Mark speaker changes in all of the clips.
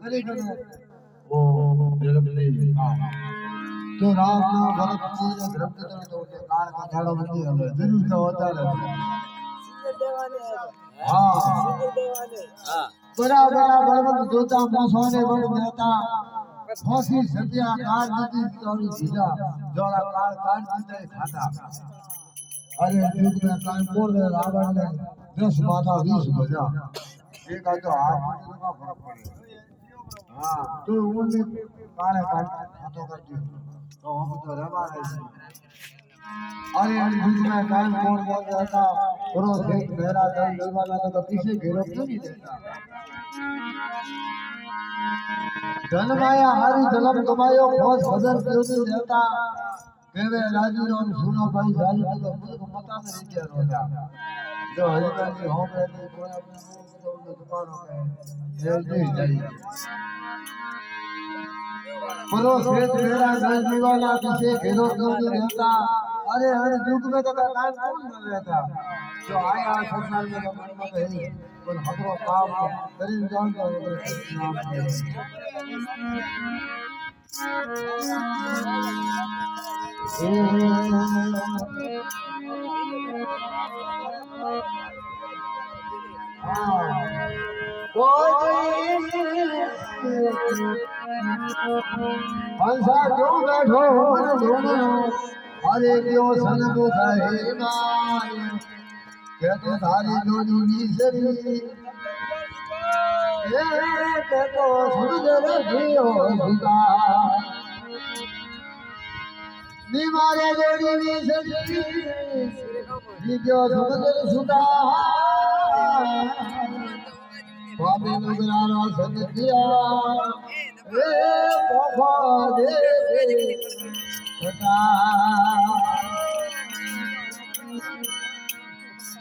Speaker 1: वो जलमली तो राम नाम भरत पूज द्रव्य तो काल का झाड़ो बंदी है जरूर तो होता है हां बड़ा बड़ा बलवंत जोता सोने बड़ देता फांसी सत्या काल दी तोड़ी सीधा जोड़ा काल काट दे खाता अरे युग में काल मोड़ दे रावण ने 10 माथा 20 बजा एक आ तो हाथ का फर्क पड़े हां तो उन्होंने काले काट हाथों कर दिया तो हम तो रवा रहे अरे युग में काल मोड़ बोल रहा था पुरो से मेरा दल दलवाला तो पीछे घेरो क्यों नहीं देता धन माया हरि जन्म कमायो खोज खबर क्यों नहीं देता केवे राजू और सुनो भाई राजू तो मुझको पता में नहीं क्या रोजा जो हरिदास जी होम रहते कोई अपने मुंह को दुकानों पे ये नहीं जाइए पुरो श्वेत मेरा घर दीवाना पीछे घेरो क्यों नहीं रहता अरे हर युग में तो काल कौन न रहता जो आया संसार में तो मन में है पर हमरो काम करीन जान का नाम है हंसा क्यों बैठो मन धोनो अरे क्यों सन बुझाए माय कहते थारी जोड़ी नीसरी ये तो सुंदर जियो सुधा निमारे जोड़ी नीसरी ये क्यों सुंदर सुधा बाबे नगरारा सत्या ए बाबा दे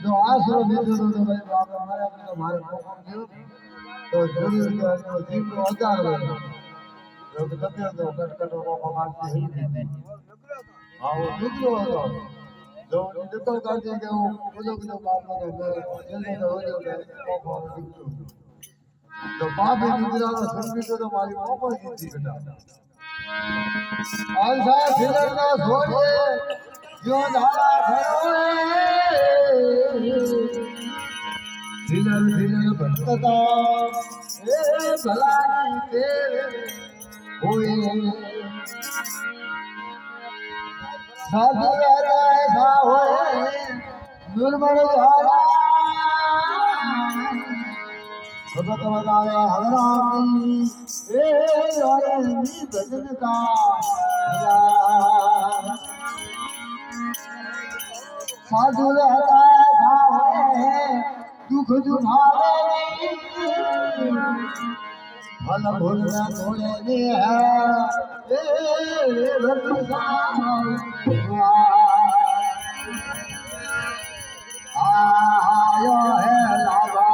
Speaker 1: जो आसरो दे दो तो भाई बाप हमारे को हमारे को दियो तो जरूर तो जीव को हजार हो जो तो तब तो कट को मारते ही नहीं हां वो निकलो तो जो निकल कर देंगे वो लोग बाप को जल्दी हो जाओगे को तो बाप निकला तो सुन तो हमारी को जीती बेटा आंसा फिर ना छोड़े जो धारा खड़ोए दिलर दिलर भटकता ए भलाई तेरे होए साधु रहता ऐसा होए दुर्मण धारा भगत बजाए हरामी ए रानी भजन का साधु रहता है दुख दुखावे फल भूल न तोड़े है ए आयो है लावा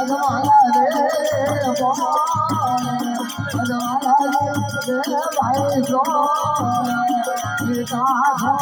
Speaker 1: अजवाला रे अजवाला रे भाई जो गीता हो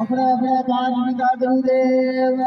Speaker 1: अपने अपने काज बिता देव